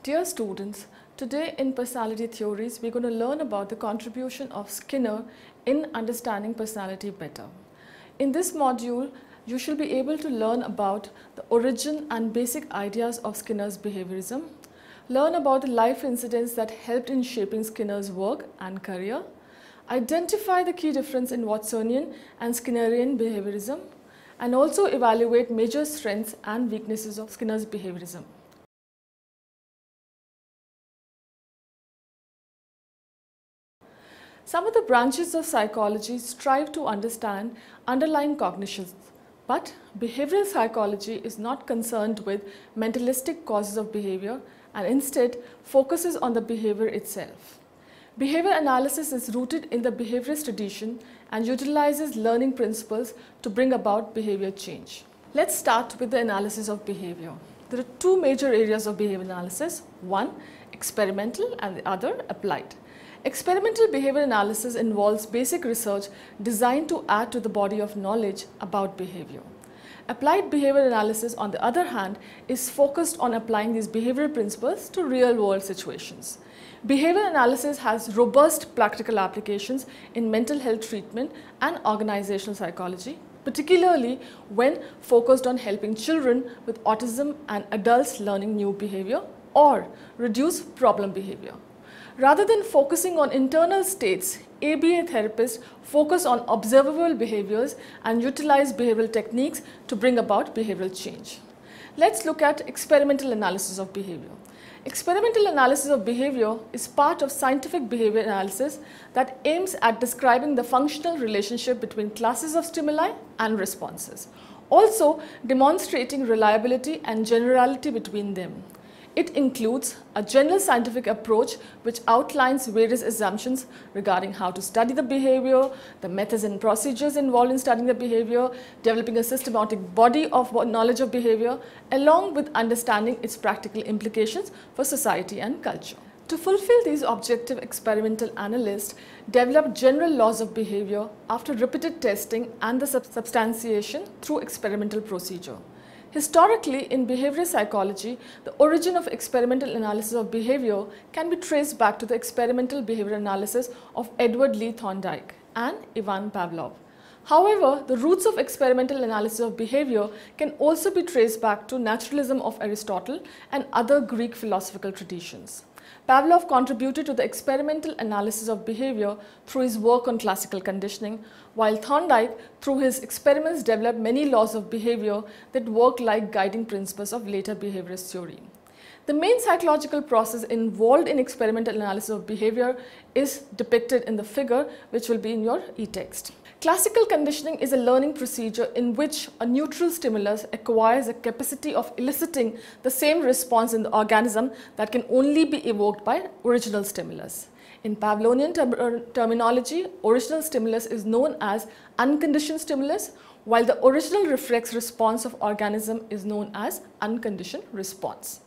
Dear students, today in Personality Theories, we're going to learn about the contribution of Skinner in understanding personality better. In this module, you shall be able to learn about the origin and basic ideas of Skinner's behaviorism, learn about the life incidents that helped in shaping Skinner's work and career, identify the key difference in Watsonian and Skinnerian behaviorism, and also evaluate major strengths and weaknesses of Skinner's behaviorism. Some of the branches of psychology strive to understand underlying cognitions, but behavioral psychology is not concerned with mentalistic causes of behavior and instead focuses on the behavior itself. Behavior analysis is rooted in the behaviorist tradition and utilizes learning principles to bring about behavior change. Let's start with the analysis of behavior. There are two major areas of behavior analysis, one experimental and the other applied. Experimental behavior analysis involves basic research designed to add to the body of knowledge about behavior. Applied behavior analysis, on the other hand, is focused on applying these behavioral principles to real-world situations. Behavior analysis has robust practical applications in mental health treatment and organizational psychology, particularly when focused on helping children with autism and adults learning new behavior or reduce problem behavior. Rather than focusing on internal states, ABA therapists focus on observable behaviors and utilize behavioral techniques to bring about behavioral change. Let's look at experimental analysis of behavior. Experimental analysis of behavior is part of scientific behavior analysis that aims at describing the functional relationship between classes of stimuli and responses, also demonstrating reliability and generality between them. It includes a general scientific approach which outlines various assumptions regarding how to study the behavior, the methods and procedures involved in studying the behavior, developing a systematic body of knowledge of behavior, along with understanding its practical implications for society and culture. To fulfill these objectives, experimental analysts develop general laws of behavior after repeated testing and the substantiation through experimental procedure. Historically, in behavioral psychology, the origin of experimental analysis of behavior can be traced back to the experimental behavioral analysis of Edward Lee Thorndike and Ivan Pavlov. However, the roots of experimental analysis of behavior can also be traced back to naturalism of Aristotle and other Greek philosophical traditions. Pavlov contributed to the experimental analysis of behavior through his work on classical conditioning, while Thorndike, through his experiments, developed many laws of behavior that work like guiding principles of later behaviorist theory. The main psychological process involved in experimental analysis of behavior is depicted in the figure, which will be in your e-text. Classical conditioning is a learning procedure in which a neutral stimulus acquires a capacity of eliciting the same response in the organism that can only be evoked by original stimulus. In Pavlovian terminology, original stimulus is known as unconditioned stimulus, while the original reflex response of organism is known as unconditioned response.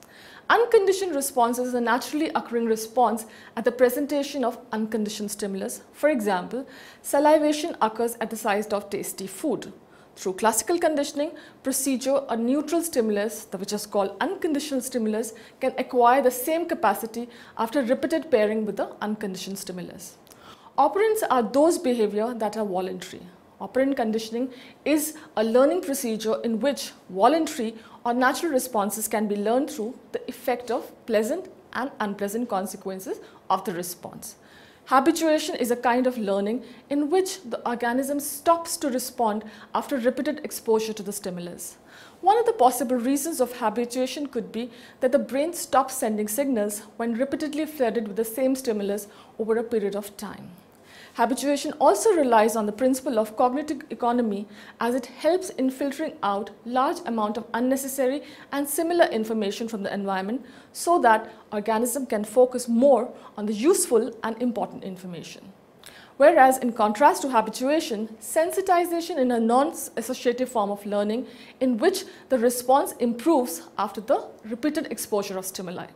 Unconditioned response is a naturally occurring response at the presentation of unconditioned stimulus. For example, salivation occurs at the sight of tasty food. Through classical conditioning procedure, a neutral stimulus, which is called unconditional stimulus, can acquire the same capacity after repeated pairing with the unconditioned stimulus. Operants are those behavior that are voluntary. Operant conditioning is a learning procedure in which voluntary or natural responses can be learned through the effect of pleasant and unpleasant consequences of the response. Habituation is a kind of learning in which the organism stops to respond after repeated exposure to the stimulus. One of the possible reasons of habituation could be that the brain stops sending signals when repeatedly flooded with the same stimulus over a period of time. Habituation also relies on the principle of cognitive economy, as it helps in filtering out large amount of unnecessary and similar information from the environment so that organism can focus more on the useful and important information. Whereas in contrast to habituation, sensitization is a non-associative form of learning in which the response improves after the repeated exposure of stimuli.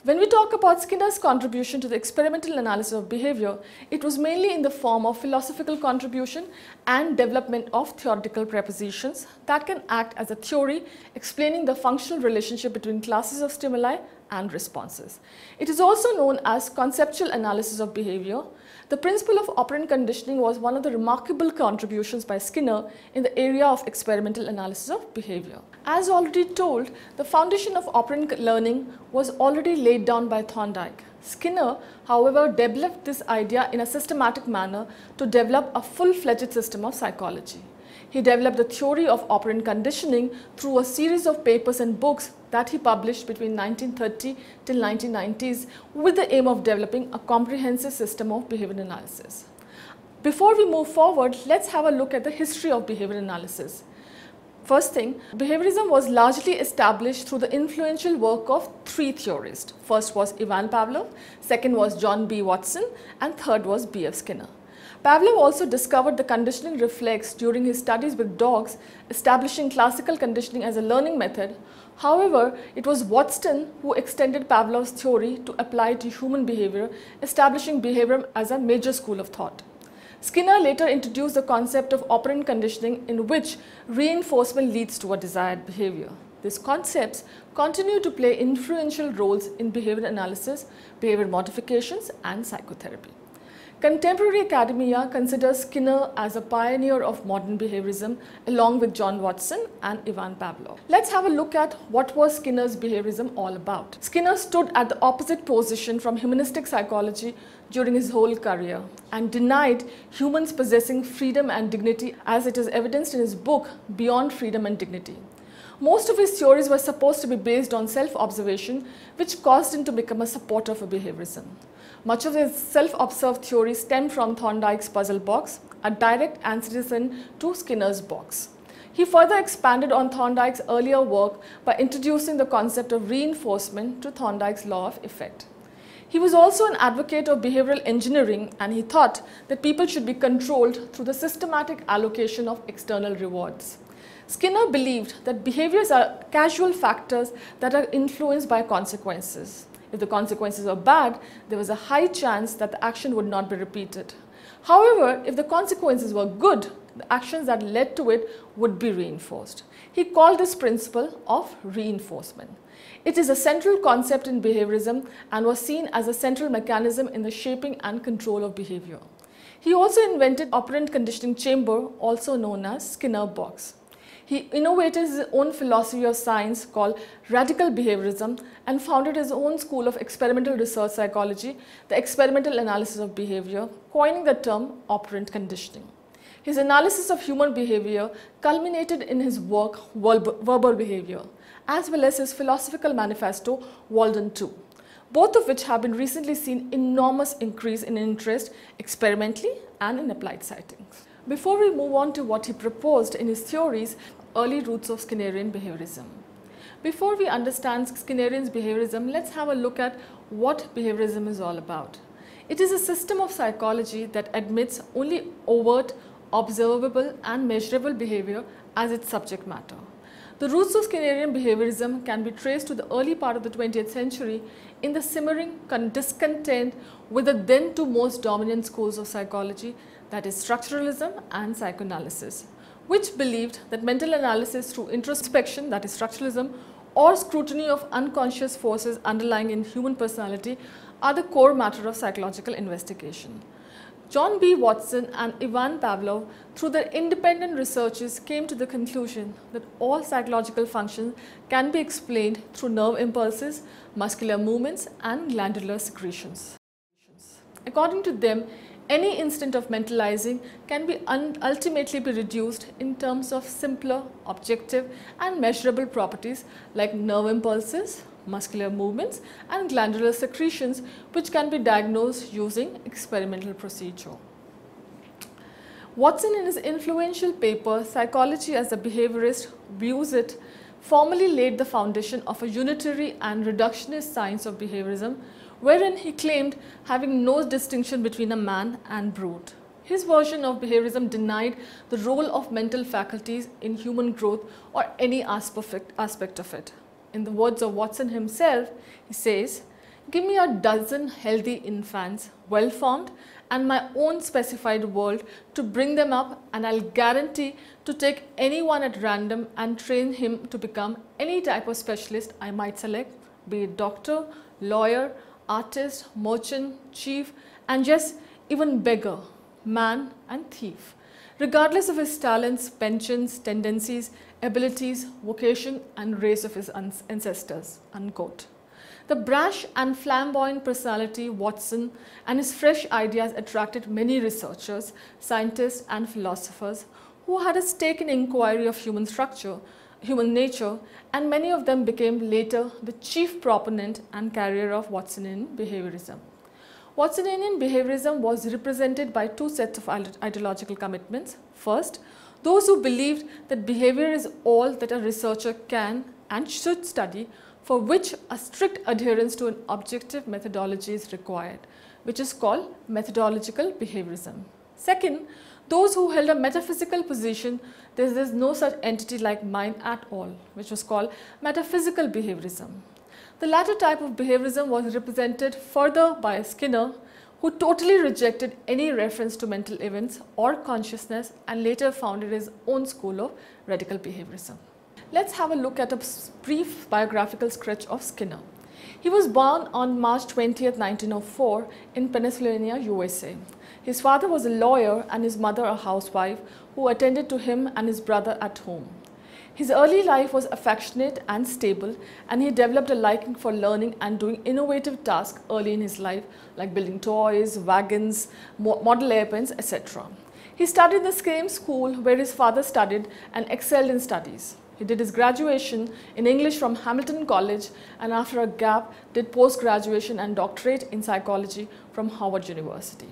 When we talk about Skinner's contribution to the experimental analysis of behavior, it was mainly in the form of philosophical contribution and development of theoretical propositions that can act as a theory explaining the functional relationship between classes of stimuli and responses. It is also known as conceptual analysis of behavior. The principle of operant conditioning was one of the remarkable contributions by Skinner in the area of experimental analysis of behavior. As already told, the foundation of operant learning was already laid down by Thorndike. Skinner, however, developed this idea in a systematic manner to develop a full-fledged system of psychology. He developed the theory of operant conditioning through a series of papers and books that he published between 1930 till 1990s with the aim of developing a comprehensive system of behavior analysis. Before we move forward, let's have a look at the history of behavior analysis. First thing, behaviorism was largely established through the influential work of three theorists. First was Ivan Pavlov, second was John B. Watson, and third was B.F. Skinner. Pavlov also discovered the conditioning reflex during his studies with dogs, establishing classical conditioning as a learning method. However, it was Watson who extended Pavlov's theory to apply to human behavior, establishing behaviorism as a major school of thought. Skinner later introduced the concept of operant conditioning, in which reinforcement leads to a desired behavior. These concepts continue to play influential roles in behavior analysis, behavior modifications, and psychotherapy. Contemporary academia considers Skinner as a pioneer of modern behaviorism, along with John Watson and Ivan Pavlov. Let's have a look at what was Skinner's behaviorism all about. Skinner stood at the opposite position from humanistic psychology during his whole career and denied humans possessing freedom and dignity, as it is evidenced in his book Beyond Freedom and Dignity. Most of his theories were supposed to be based on self-observation, which caused him to become a supporter of behaviorism. Much of his self-observed theories stem from Thorndike's puzzle box, a direct antecedent to Skinner's box. He further expanded on Thorndike's earlier work by introducing the concept of reinforcement to Thorndike's law of effect. He was also an advocate of behavioral engineering, and he thought that people should be controlled through the systematic allocation of external rewards. Skinner believed that behaviors are casual factors that are influenced by consequences. If the consequences were bad, there was a high chance that the action would not be repeated. However, if the consequences were good, the actions that led to it would be reinforced. He called this principle of reinforcement. It is a central concept in behaviorism and was seen as a central mechanism in the shaping and control of behavior. He also invented operant conditioning chamber, also known as Skinner box. He innovated his own philosophy of science called radical behaviorism and founded his own school of experimental research psychology, the experimental analysis of behavior, coining the term operant conditioning. His analysis of human behavior culminated in his work Verbal Behavior, as well as his philosophical manifesto Walden 2, both of which have been recently seen enormous increase in interest experimentally and in applied settings. Before we move on to what he proposed in his theories, early roots of Skinnerian behaviorism. Before we understand Skinnerian behaviorism, let's have a look at what behaviorism is all about. It is a system of psychology that admits only overt, observable and measurable behavior as its subject matter. The roots of Skinnerian behaviorism can be traced to the early part of the 20th century in the simmering discontent with the then two most dominant schools of psychology, that is structuralism and psychoanalysis, which believed that mental analysis through introspection, that is structuralism, or scrutiny of unconscious forces underlying in human personality are the core matter of psychological investigation. John B. Watson and Ivan Pavlov, through their independent researches, came to the conclusion that all psychological functions can be explained through nerve impulses, muscular movements, and glandular secretions. According to them, any instant of mentalizing can be ultimately be reduced in terms of simpler, objective, and measurable properties like nerve impulses, muscular movements, and glandular secretions, which can be diagnosed using experimental procedure. Watson, in his influential paper Psychology as a Behaviorist Views It, formally laid the foundation of a unitary and reductionist science of behaviorism, wherein he claimed having no distinction between a man and brute. His version of behaviorism denied the role of mental faculties in human growth or any aspect of it. In the words of Watson himself, he says, "Give me a dozen healthy infants, well-formed, and my own specified world to bring them up, and I'll guarantee to take anyone at random and train him to become any type of specialist I might select be it doctor, lawyer, artist, merchant, chief, and yes, even beggar, man and thief, regardless of his talents, penchants, tendencies, abilities, vocation, and race of his ancestors, unquote. The brash and flamboyant personality Watson and his fresh ideas attracted many researchers, scientists, and philosophers who had a stake in inquiry of human structure, human nature, and many of them became later the chief proponent and carrier of Watsonian behaviorism. Watsonian behaviorism was represented by two sets of ideological commitments. First, those who believed that behavior is all that a researcher can and should study, for which a strict adherence to an objective methodology is required, which is called methodological behaviorism. Second, those who held a metaphysical position that there is no such entity like mind at all, which was called metaphysical behaviorism. The latter type of behaviorism was represented further by Skinner, who totally rejected any reference to mental events or consciousness and later founded his own school of radical behaviorism. Let's have a look at a brief biographical sketch of Skinner. He was born on March 20, 1904 in Pennsylvania, USA. His father was a lawyer and his mother a housewife who attended to him and his brother at home. His early life was affectionate and stable, and he developed a liking for learning and doing innovative tasks early in his life, like building toys, wagons, model airplanes, etc. He studied in the same school where his father studied and excelled in studies. He did his graduation in English from Hamilton College, and after a gap did post-graduation and doctorate in psychology from Harvard University.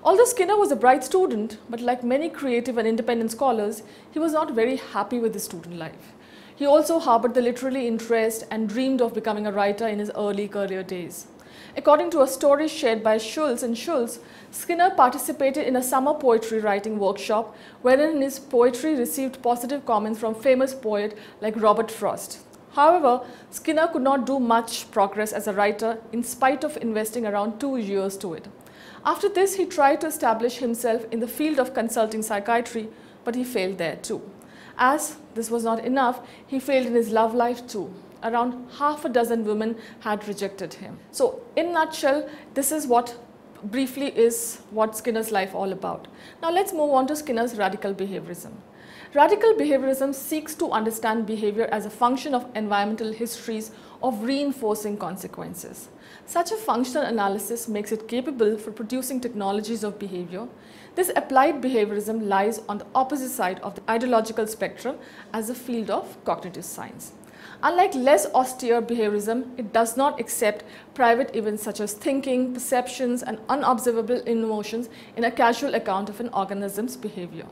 Although Skinner was a bright student, but like many creative and independent scholars, he was not very happy with his student life. He also harbored the literary interest and dreamed of becoming a writer in his early career days. According to a story shared by Schulz and Schulz, Skinner participated in a summer poetry writing workshop wherein his poetry received positive comments from famous poets like Robert Frost. However, Skinner could not do much progress as a writer in spite of investing around 2 years to it. After this, he tried to establish himself in the field of consulting psychiatry, but he failed there too. As this was not enough, he failed in his love life too. Around half a dozen women had rejected him. So, in a nutshell, this is what briefly is what Skinner's life all about. Now let's move on to Skinner's radical behaviorism. Radical behaviorism seeks to understand behavior as a function of environmental histories of reinforcing consequences. Such a functional analysis makes it capable for producing technologies of behavior. This applied behaviorism lies on the opposite side of the ideological spectrum as a field of cognitive science. Unlike less austere behaviorism, it does not accept private events such as thinking, perceptions, and unobservable emotions in a casual account of an organism's behavior.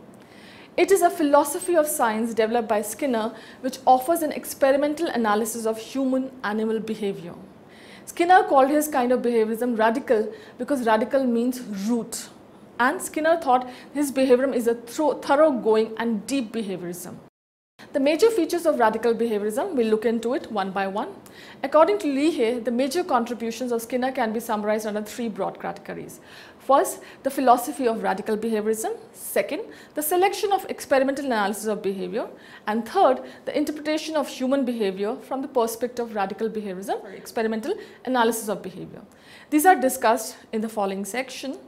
It is a philosophy of science developed by Skinner which offers an experimental analysis of human-animal behavior. Skinner called his kind of behaviorism radical because radical means root, and Skinner thought his behaviorism is a thoroughgoing and deep behaviorism. The major features of radical behaviorism, we'll look into it one by one. According to Leahy, the major contributions of Skinner can be summarized under 3 broad categories. First, the philosophy of radical behaviorism. Second, the selection of experimental analysis of behavior. And third, the interpretation of human behavior from the perspective of radical behaviorism or experimental analysis of behavior. These are discussed in the following section.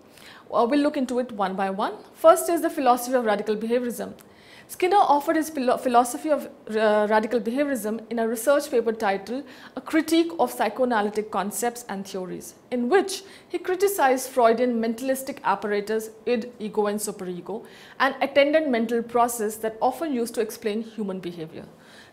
We'll look into it one by one. First is the philosophy of radical behaviorism. Skinner offered his philosophy of radical behaviorism in a research paper titled A Critique of Psychoanalytic Concepts and Theories, in which he criticized Freudian mentalistic apparatus, id, ego and superego, and attendant mental process that often used to explain human behavior.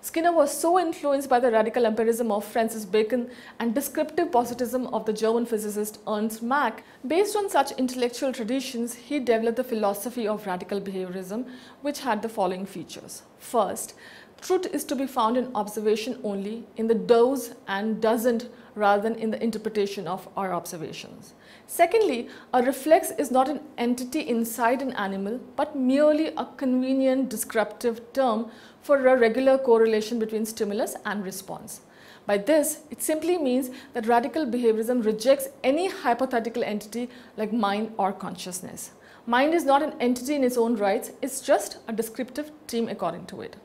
Skinner was so influenced by the radical empirism of Francis Bacon and descriptive positivism of the German physicist Ernst Mach. Based on such intellectual traditions, he developed the philosophy of radical behaviorism, which had the following features. First, truth is to be found in observation only, in the does and doesn't, rather than in the interpretation of our observations. Secondly, a reflex is not an entity inside an animal, but merely a convenient descriptive term for a regular correlation between stimulus and response. By this, it simply means that radical behaviorism rejects any hypothetical entity like mind or consciousness. Mind is not an entity in its own rights, it's just a descriptive term according to it.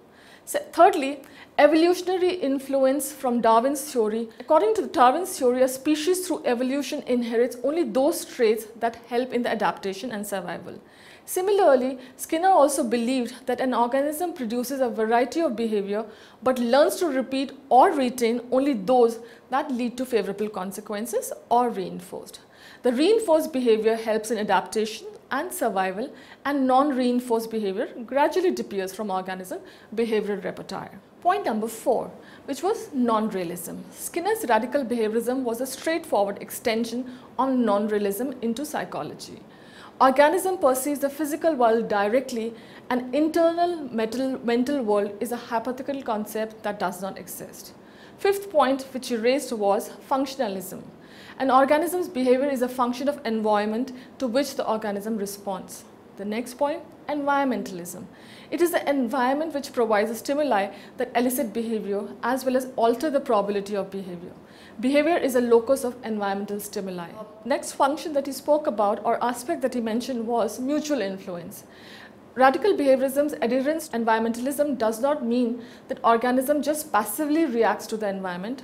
Thirdly, evolutionary influence from Darwin's theory. According to Darwin's theory, a species through evolution inherits only those traits that help in the adaptation and survival. Similarly, Skinner also believed that an organism produces a variety of behavior but learns to repeat or retain only those that lead to favorable consequences or reinforced. The reinforced behavior helps in adaptation and survival, and non-reinforced behavior gradually disappears from organism behavioral repertoire. Point number 4, which was non-realism. Skinner's radical behaviorism was a straightforward extension of non-realism into psychology. Organism perceives the physical world directly, and internal mental world is a hypothetical concept that does not exist. Fifth point which he raised was functionalism. An organism's behavior is a function of environment to which the organism responds. The next point, environmentalism. It is the environment which provides the stimuli that elicit behavior as well as alter the probability of behavior. Behavior is a locus of environmental stimuli. Next function that he spoke about, or aspect that he mentioned, was mutual influence. Radical behaviorism's adherence to environmentalism does not mean that organism just passively reacts to the environment.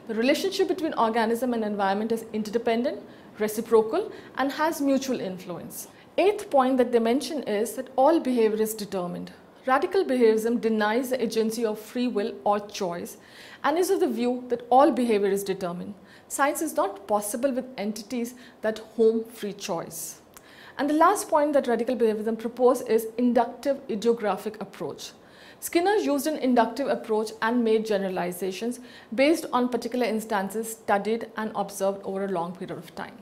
The relationship between organism and environment is interdependent, reciprocal, and has mutual influence. Eighth point that they mention is that all behavior is determined. Radical behaviorism denies the agency of free will or choice and is of the view that all behavior is determined. Science is not possible with entities that home free choice. And the last point that radical behaviorism proposed is inductive idiographic approach. Skinner used an inductive approach and made generalizations based on particular instances studied and observed over a long period of time.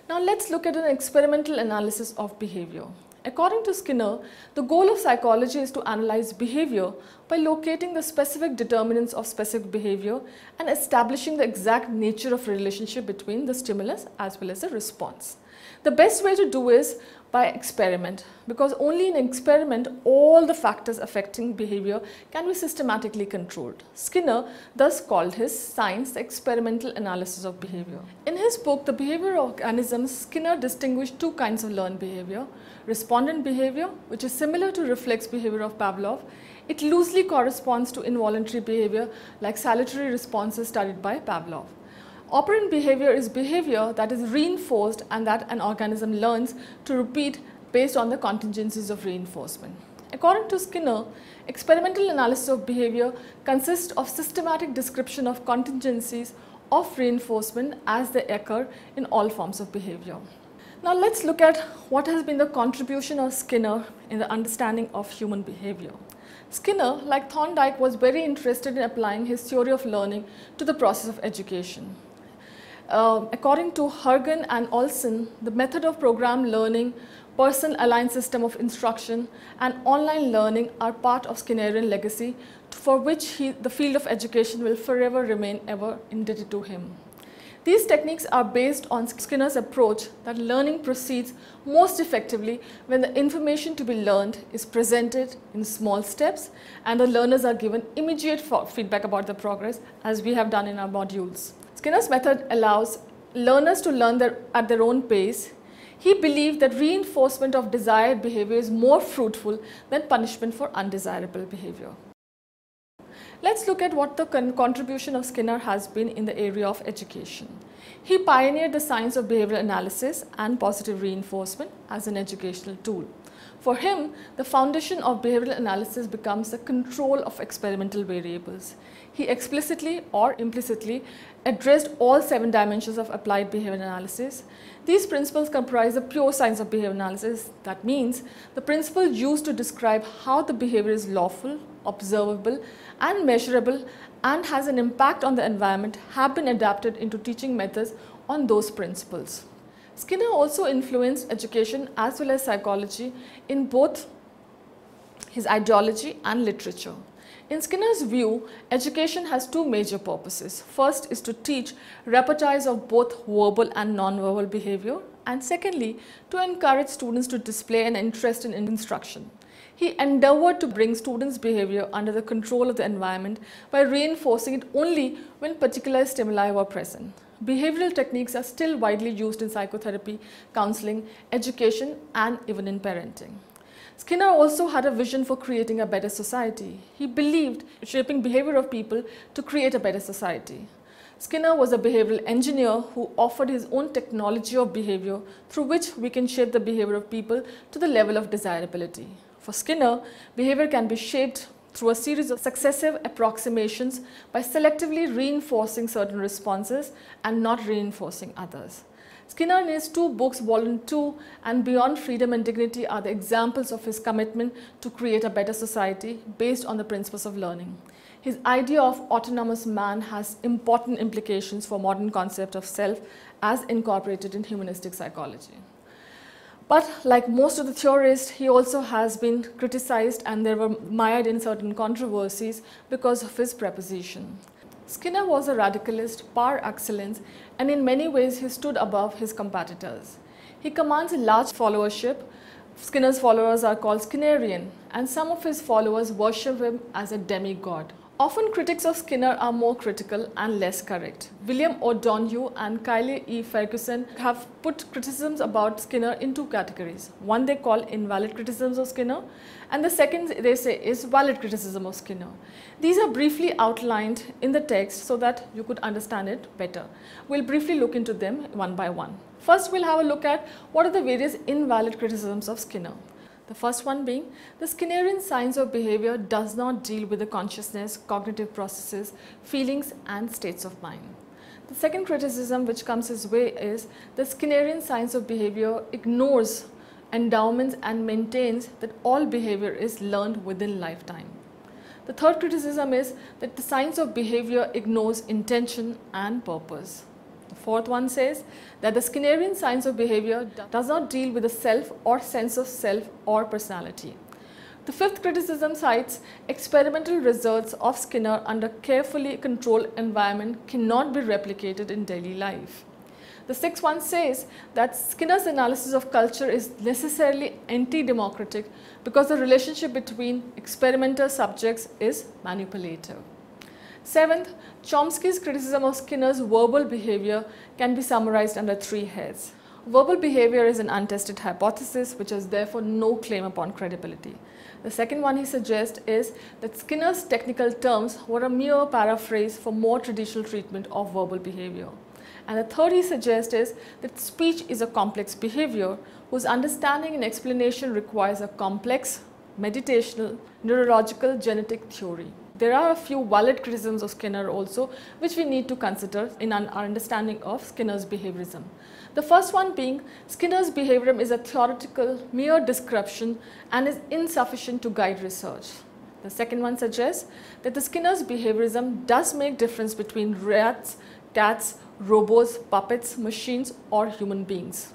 Now let's look at an experimental analysis of behavior. According to Skinner, the goal of psychology is to analyze behavior by locating the specific determinants of specific behavior and establishing the exact nature of relationship between the stimulus as well as the response. The best way to do is by experiment, because only in experiment all the factors affecting behavior can be systematically controlled. Skinner thus called his science the experimental analysis of behavior. In his book, The Behavior of Organisms, Skinner distinguished two kinds of learned behavior: respondent behavior, which is similar to reflex behavior of Pavlov. It loosely corresponds to involuntary behavior like salutary responses studied by Pavlov. Operant behavior is behavior that is reinforced and that an organism learns to repeat based on the contingencies of reinforcement. According to Skinner, experimental analysis of behavior consists of systematic description of contingencies of reinforcement as they occur in all forms of behavior. Now let's look at what has been the contribution of Skinner in the understanding of human behavior. Skinner, like Thorndike, was very interested in applying his theory of learning to the process of education. According to Hergen and Olson, the method of program learning, person-aligned system of instruction, and online learning are part of Skinnerian legacy, for which the field of education will forever remain ever indebted to him. These techniques are based on Skinner's approach that learning proceeds most effectively when the information to be learned is presented in small steps and the learners are given immediate feedback about the progress, as we have done in our modules. Skinner's method allows learners to learn at their own pace. He believed that reinforcement of desired behavior is more fruitful than punishment for undesirable behavior. Let's look at what the contribution of Skinner has been in the area of education. He pioneered the science of behavioral analysis and positive reinforcement as an educational tool. For him, the foundation of behavioral analysis becomes the control of experimental variables. He explicitly or implicitly addressed all 7 dimensions of applied behavior analysis. These principles comprise the pure science of behavior analysis. That means the principles used to describe how the behavior is lawful, observable, and measurable and has an impact on the environment have been adapted into teaching methods on those principles. Skinner also influenced education as well as psychology in both his ideology and literature. In Skinner's view, education has 2 major purposes. First is to teach repertoires of both verbal and non-verbal behavior, and secondly, to encourage students to display an interest in instruction. He endeavored to bring students' behavior under the control of the environment by reinforcing it only when particular stimuli were present. Behavioral techniques are still widely used in psychotherapy, counseling, education, and even in parenting. Skinner also had a vision for creating a better society. He believed shaping behavior of people to create a better society. Skinner was a behavioral engineer who offered his own technology of behavior through which we can shape the behavior of people to the level of desirability. For Skinner, behavior can be shaped through a series of successive approximations by selectively reinforcing certain responses and not reinforcing others. Skinner in his two books, Volume 2 and Beyond Freedom and Dignity, are the examples of his commitment to create a better society based on the principles of learning. His idea of autonomous man has important implications for modern concept of self as incorporated in humanistic psychology. But like most of the theorists, he also has been criticized and they were mired in certain controversies because of his proposition. Skinner was a radicalist par excellence, and in many ways he stood above his competitors. He commands a large followership. Skinner's followers are called Skinnerian, and some of his followers worship him as a demigod. Often critics of Skinner are more critical and less correct. William O'Donoghue and Kyle E. Ferguson have put criticisms about Skinner in two categories. One they call invalid criticisms of Skinner, and the second they say is valid criticism of Skinner. These are briefly outlined in the text so that you could understand it better. We'll briefly look into them one by one. First, we'll have a look at what are the various invalid criticisms of Skinner. The first one being, the Skinnerian science of behavior does not deal with the consciousness, cognitive processes, feelings and states of mind. The second criticism which comes his way is, the Skinnerian science of behavior ignores endowments and maintains that all behavior is learned within lifetime. The third criticism is that the science of behavior ignores intention and purpose. The fourth one says that the Skinnerian science of behavior does not deal with the self or sense of self or personality. The fifth criticism cites experimental results of Skinner under carefully controlled environment cannot be replicated in daily life. The sixth one says that Skinner's analysis of culture is necessarily anti-democratic because the relationship between experimental subjects is manipulative. Seventh, Chomsky's criticism of Skinner's verbal behavior can be summarized under three heads. Verbal behavior is an untested hypothesis which has therefore no claim upon credibility. The second one he suggests is that Skinner's technical terms were a mere paraphrase for more traditional treatment of verbal behavior. And the third he suggests is that speech is a complex behavior whose understanding and explanation requires a complex, meditational, neurological, genetic theory. There are a few valid criticisms of Skinner also which we need to consider in our understanding of Skinner's behaviorism. The first one being, Skinner's behaviorism is a theoretical, mere description and is insufficient to guide research. The second one suggests that the Skinner's behaviorism does make difference between rats, cats, robots, puppets, machines or human beings.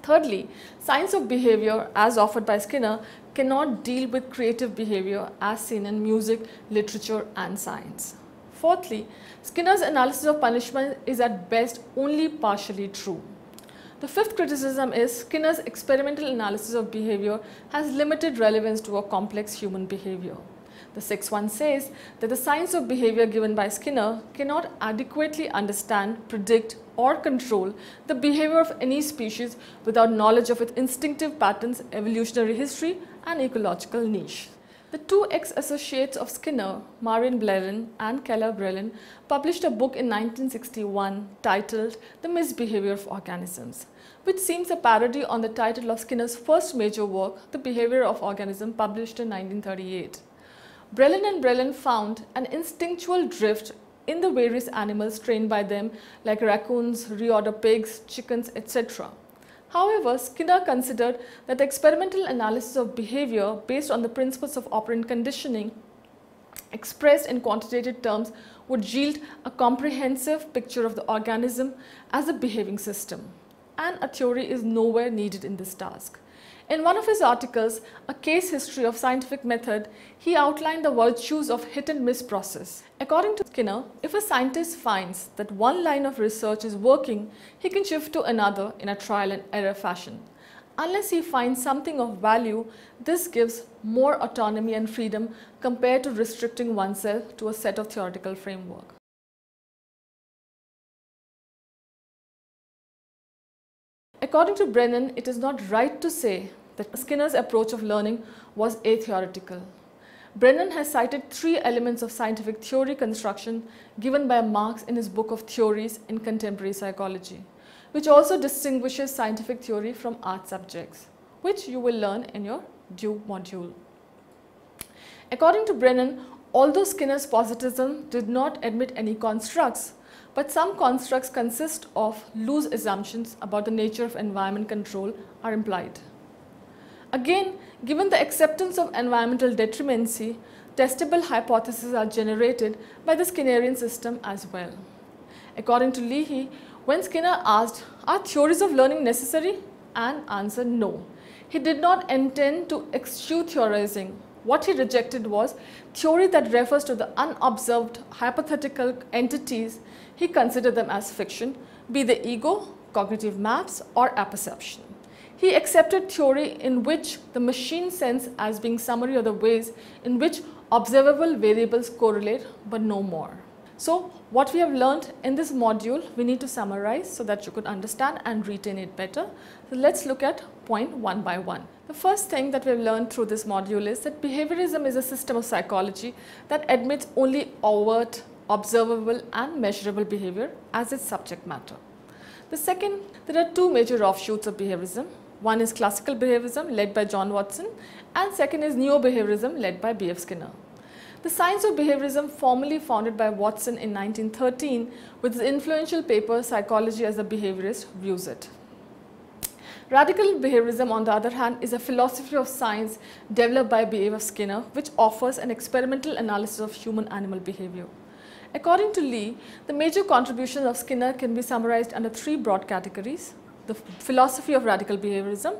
Thirdly, science of behavior as offered by Skinner cannot deal with creative behavior as seen in music, literature and science. Fourthly, Skinner's analysis of punishment is at best only partially true. The fifth criticism is Skinner's experimental analysis of behavior has limited relevance to a complex human behavior. The sixth one says that the science of behavior given by Skinner cannot adequately understand, predict or control the behavior of any species without knowledge of its instinctive patterns, evolutionary history and ecological niche. The two ex-associates of Skinner, Marion Blelen and Keller Brelin, published a book in 1961 titled The Misbehavior of Organisms, which seems a parody on the title of Skinner's first major work, The Behavior of Organisms, published in 1938. Brelin and Brelin found an instinctual drift in the various animals trained by them like raccoons, reorder pigs, chickens, etc. However, Skinner considered that the experimental analysis of behavior based on the principles of operant conditioning expressed in quantitative terms would yield a comprehensive picture of the organism as a behaving system, and a theory is nowhere needed in this task. In one of his articles, A Case History of Scientific Method, he outlined the virtues of hit and miss process. According to Skinner, if a scientist finds that one line of research is working, he can shift to another in a trial and error fashion. Unless he finds something of value, this gives more autonomy and freedom compared to restricting oneself to a set of theoretical framework. According to Brennan, it is not right to say that Skinner's approach of learning was atheoretical. Brennan has cited 3 elements of scientific theory construction given by Marx in his book of Theories in Contemporary Psychology, which also distinguishes scientific theory from art subjects, which you will learn in your due module. According to Brennan, although Skinner's positivism did not admit any constructs, but some constructs consist of loose assumptions about the nature of environment control are implied. Again, given the acceptance of environmental detrimency, testable hypotheses are generated by the Skinnerian system as well. According to Leahy, when Skinner asked, "Are theories of learning necessary?" and answered no. He did not intend to eschew theorizing. What he rejected was theory that refers to the unobserved hypothetical entities. He considered them as fiction, be the ego, cognitive maps, or apperception. He accepted theory in which the machine sense as being summary of the ways in which observable variables correlate, but no more. So what we have learned in this module, we need to summarize so that you could understand and retain it better. So let's look at point one by one. The first thing that we have learned through this module is that behaviorism is a system of psychology that admits only overt, observable and measurable behavior as its subject matter. The second, there are 2 major offshoots of behaviorism. One is classical behaviorism led by John Watson, and second is neo-behaviorism led by B.F. Skinner. The science of behaviorism, formally founded by Watson in 1913 with his influential paper Psychology as a Behaviorist, views it. Radical behaviorism, on the other hand, is a philosophy of science developed by B.F. Skinner, which offers an experimental analysis of human-animal behavior. According to Lee, the major contributions of Skinner can be summarized under 3 broad categories: the philosophy of radical behaviorism,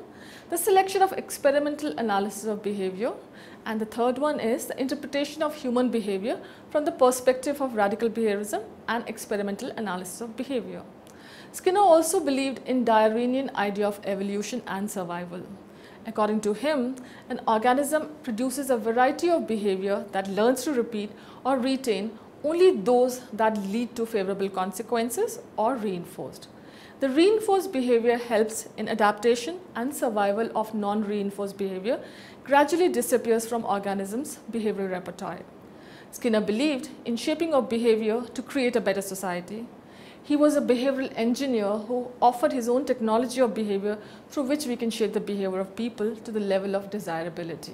the selection of experimental analysis of behavior, and the third one is the interpretation of human behavior from the perspective of radical behaviorism and experimental analysis of behavior. Skinner also believed in Darwinian idea of evolution and survival. According to him, an organism produces a variety of behavior that learns to repeat or retain only those that lead to favorable consequences or reinforced. The reinforced behavior helps in adaptation, and survival of non-reinforced behavior gradually disappears from organisms' behavioral repertoire. Skinner believed in shaping of behavior to create a better society. He was a behavioral engineer who offered his own technology of behavior through which we can shape the behavior of people to the level of desirability.